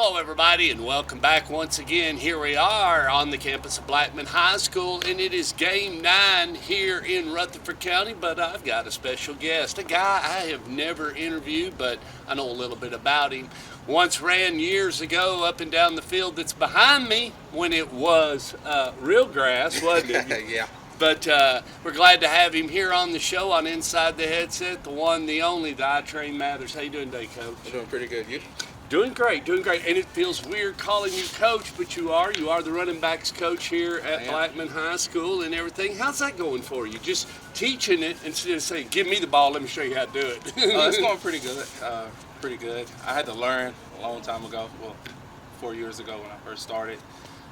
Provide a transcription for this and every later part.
Hello, everybody, and welcome back once again. Here we are on the campus of Blackman High School, and it is game 9 here in Rutherford County. But I've got a special guest, a guy I have never interviewed, but I know a little bit about him. Once ran years ago up and down the field that's behind me when it was real grass, wasn't it? Yeah. But we're glad to have him here on the show on Inside the Headset, the one, the only, the I-Train Mathers. How you doing today, Coach? I'm doing pretty good. You? Doing great. And it feels weird calling you coach, but you are. You are the running backs coach here at Blackman High School and everything. How's that going for you? Just teaching it instead of saying, give me the ball, let me show you how to do it. It's going pretty good. Pretty good. I had to learn a long time ago, 4 years ago when I first started.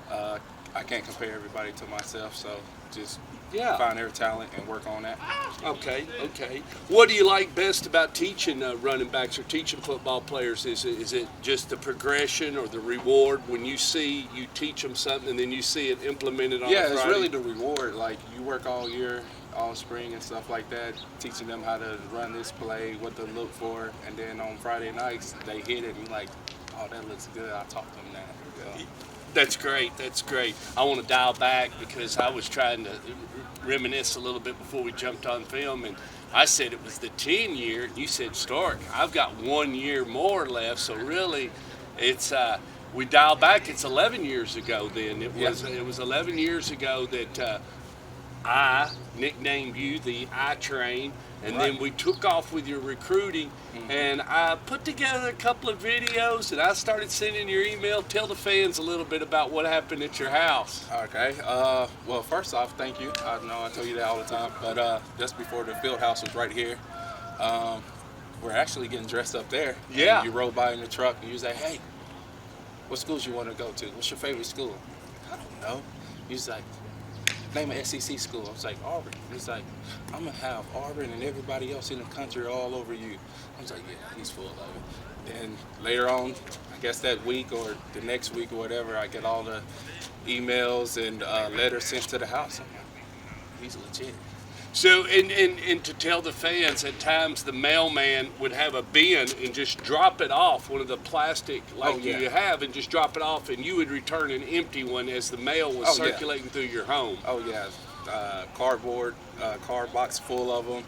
I can't compare everybody to myself, so just find their talent and work on that. Okay. What do you like best about teaching running backs or teaching football players? Is it just the progression or the reward when you teach them something and then you see it implemented on Yeah, Friday? it's really the reward. Like, you work all year, all spring and stuff like that, teaching them how to run this play, what to look for, and then on Friday nights, they hit it and you're like, oh, that looks good. I taught them that. Yeah. That's great. I want to dial back because I was trying to reminisce a little bit before we jumped on film, and I said it was the 10 year, and you said Stark. I've got 1 year more left, so really it's we dial back, it's 11 years ago then. It was 11 years ago that I nicknamed you the I-Train, and then we took off with your recruiting, and I put together a couple of videos, and I started sending your email. Tell the fans a little bit about what happened at your house. Okay. Well, first off, thank you. I know I tell you that all the time, but just before the field house was right here, we're actually getting dressed up there. Yeah. And you rode by in the truck, and you was like, hey, what schools you want to go to? What's your favorite school? I don't know. You was like, name an SEC school. I was like, Auburn. He's like, I'm going to have Auburn and everybody else in the country all over you. I was like, yeah, he's full of it. Then later on, I guess that week or the next week or whatever, I get all the emails and letters sent to the house. I'm like, he's legit. So, and to tell the fans, at times the mailman would have a bin and just drop it off, one of the plastic you have, and just drop it off, and you would return an empty one as the mail was circulating through your home. Oh, yeah. Cardboard, card box full of them.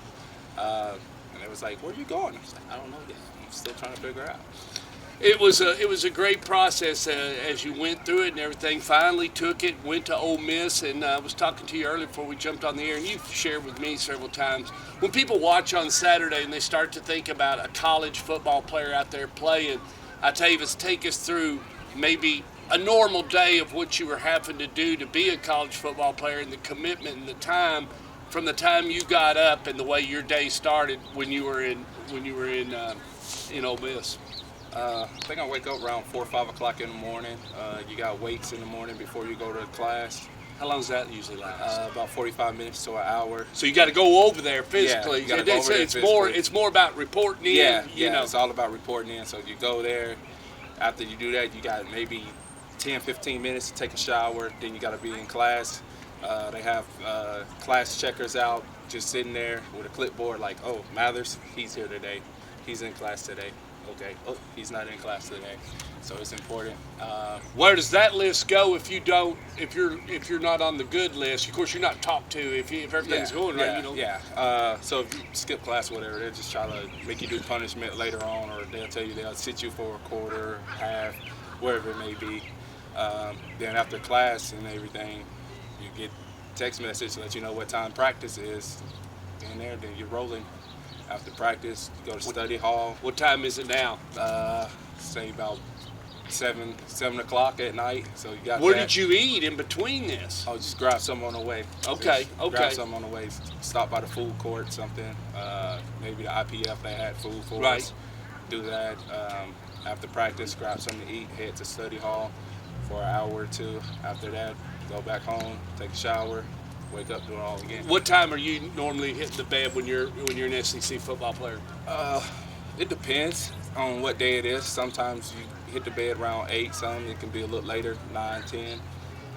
And it was like, where are you going? I was like, I don't know yet. I'm still trying to figure out. It was a great process as you went through it and everything. Finally took it, went to Ole Miss, and I was talking to you earlier before we jumped on the air, and you've shared with me several times. When people watch on Saturday and they start to think about a college football player out there playing, I tell you, take us through maybe a normal day of what you were having to do to be a college football player and the commitment and the time from the time you got up and the way your day started when you were in Ole Miss. I think I wake up around 4 or 5 o'clock in the morning. You got weights in the morning before you go to class. How long does that usually last? About 45 minutes to an hour. So you got to go over there physically. Yeah, it's more about reporting in. Yeah, it's all about reporting in. So you go there. After you do that, you got maybe 10, 15 minutes to take a shower. Then you got to be in class. They have class checkers out, just sitting there with a clipboard like, oh, Mathers, he's here today. He's in class today. Okay. Oh, he's not in class today, so it's important. Where does that list go if you're not on the good list? Of course, you're not talked to if everything's going right. So if you skip class or whatever, they'll just try to make you do punishment later on, or they'll tell you they'll sit you for a quarter, half, wherever it may be. Then after class and everything, you get text message to let you know what time practice is. In there, then you're rolling. After practice, you go to study hall. What time is it now? Say about 7 o'clock at night. So you got. Where did you eat in between this? Oh, just grab something on the way. Okay. Grab something on the way. Stop by the food court, something. Maybe the IPF they had food for us. Do that. After practice, grab something to eat. Head to study hall for an hour or two. After that, go back home, take a shower. Wake up, do it all again. What time are you normally hitting the bed when you're an SEC football player? It depends on what day it is. Sometimes you hit the bed around 8, some it can be a little later, 9, 10. And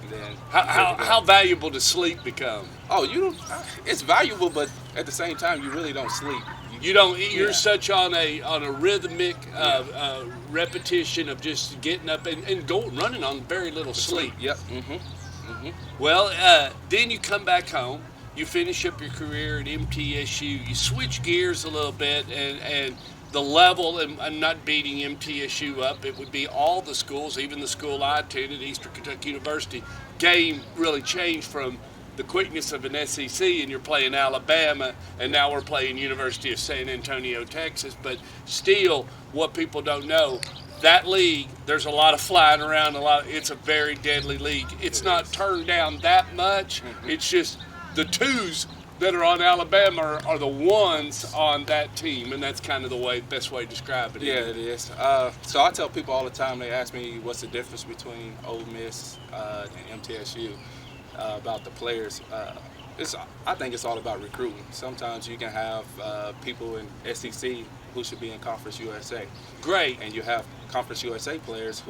then how valuable does sleep become? Oh, it's valuable, but at the same time, you really don't sleep. You You don't. You're Yeah. such on a rhythmic repetition of just getting up and going running on very little sleep. Yep. Mm-hmm. Well, then you come back home. You finish up your career at MTSU. You switch gears a little bit, and the level. And I'm not beating MTSU up. It would be all the schools, even the school I attended, Eastern Kentucky University. Game really changed from the quickness of an SEC, and you're playing Alabama, and now we're playing University of San Antonio, Texas. But still, what people don't know, that league, there's a lot of flying around. It's a very deadly league. It's not turned down that much. It's just the twos that are on Alabama are the ones on that team, and that's kind of the best way to describe it. Yeah, it is. So I tell people all the time. They ask me what's the difference between Ole Miss and MTSU. About the players. I think it's all about recruiting. Sometimes you can have people in SEC who should be in Conference USA. Great. And you have Conference USA players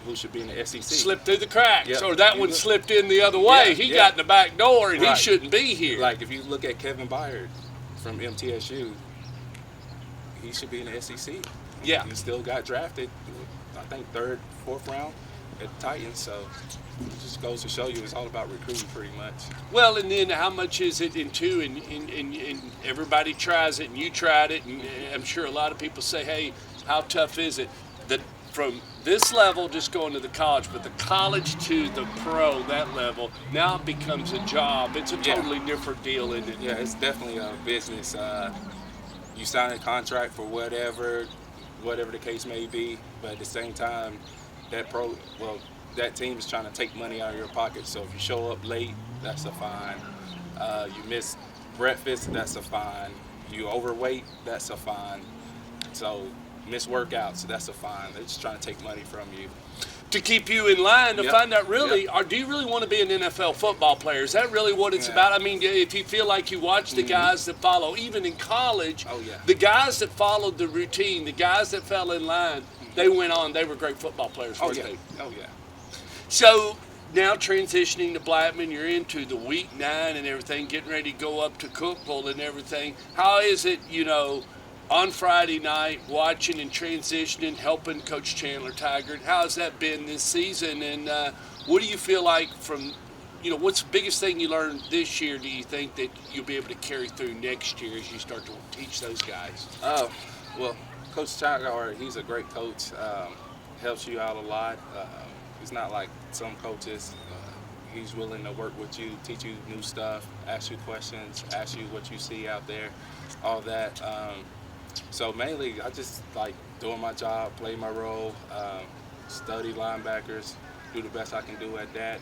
who should be in the SEC. Slip through the cracks. Yep. Or that one slipped in the other way. Yeah, He got in the back door, and Right. he shouldn't be here. Like if you look at Kevin Byard from MTSU, he should be in the SEC. Yeah. He still got drafted, I think, 3rd, 4th round at the Titans. So it just goes to show you it's all about recruiting pretty much. Well, and then how much is it into, and everybody tries it, and you tried it, and I'm sure a lot of people say, hey, how tough is it? That from this level, just going to the college, but the college to the pro, that level, now it becomes a job. It's a totally different deal, isn't it? Yeah, it's definitely a business. You sign a contract for whatever the case may be, but at the same time, that team is trying to take money out of your pocket. So if you show up late, that's a fine. You miss breakfast, that's a fine. You overweight, that's a fine. So miss workouts, that's a fine. They're just trying to take money from you. To keep you in line to Yep. find out really, Yep. or do you really want to be an NFL football player? Is that really what it's Yeah. about? I mean, if you feel like you watch the guys that follow, even in college, Oh, yeah. the guys that followed the routine, the guys that fell in line, they went on, they were great football players, Oh weren't yeah. they? Oh yeah. So now transitioning to Blackman, you're into the week 9 and everything, getting ready to go up to Cookville and everything. How is it, on Friday night, watching and transitioning, helping Coach Chandler Tigard? How has that been this season? And what do you feel like from, what's the biggest thing you learned this year, do you think, that you'll be able to carry through next year as you start to teach those guys? Well, Coach Tigard, he's a great coach. Helps you out a lot. He's not like some coaches. He's willing to work with you, teach you new stuff, ask you questions, ask you what you see out there, all that. So mainly, I just like doing my job, play my role, study linebackers, do the best I can do at that.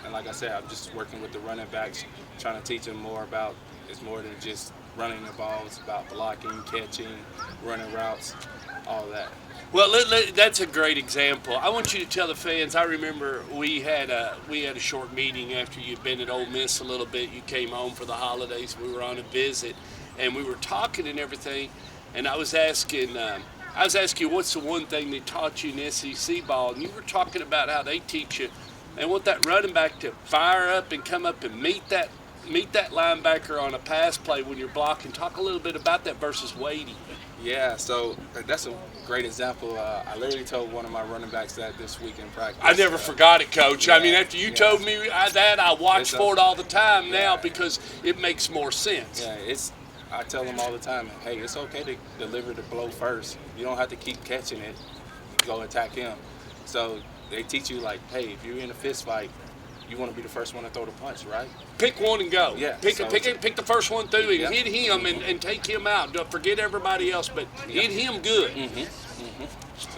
And like I said, I'm just working with the running backs, trying to teach them more about it's more than just running the ball. It's about blocking, catching, running routes, all that. Well, that's a great example. I want you to tell the fans. I remember we had a short meeting after you'd been at Ole Miss a little bit. You came home for the holidays. We were on a visit, and we were talking and everything. And I was asking you, what's the one thing they taught you in SEC ball? And you were talking about how they teach you. They want that running back to fire up and come up and meet that linebacker on a pass play when you're blocking. Talk a little bit about that versus waiting. Yeah, so that's a great example. I literally told one of my running backs that this week in practice. I never forgot it, Coach. Yeah, I mean, after you told me that, I watch for it all the time now because it makes more sense. Yeah, I tell them all the time, hey, it's okay to deliver the blow first. You don't have to keep catching it. You go attack him. So they teach you, like, hey, if you're in a fist fight, you want to be the first one to throw the punch, right? Pick one and go. Yeah. Pick the first one through and Yeah. hit him and take him out. Don't forget everybody else, but hit him good.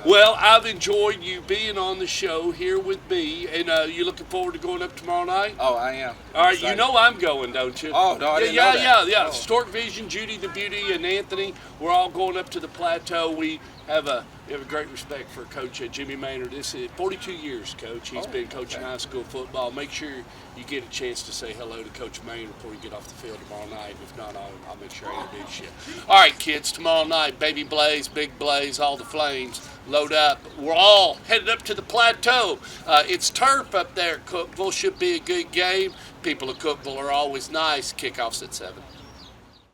Well, I've enjoyed you being on the show here with me, and you looking forward to going up tomorrow night? Oh, I am. All right, Excited. you know I'm going, don't you? Oh, no, I didn't know that. Yeah. Oh. Stork Vision, Judy the Beauty, and Anthony, we're all going up to the plateau. We have a great respect for Coach Jimmy Maynard. This is 42 years, Coach. He's been coaching high school football. Make sure you get a chance to say hello to Coach Maynard before you get off the field tomorrow night. If not, I'll make sure I introduce you. All right, kids, tomorrow night, Baby Blaze, Big Blaze, all the flames, load up. We're all headed up to the plateau. It's turf up there at Cookville. Should be a good game. People of Cookville are always nice. Kickoffs at 7.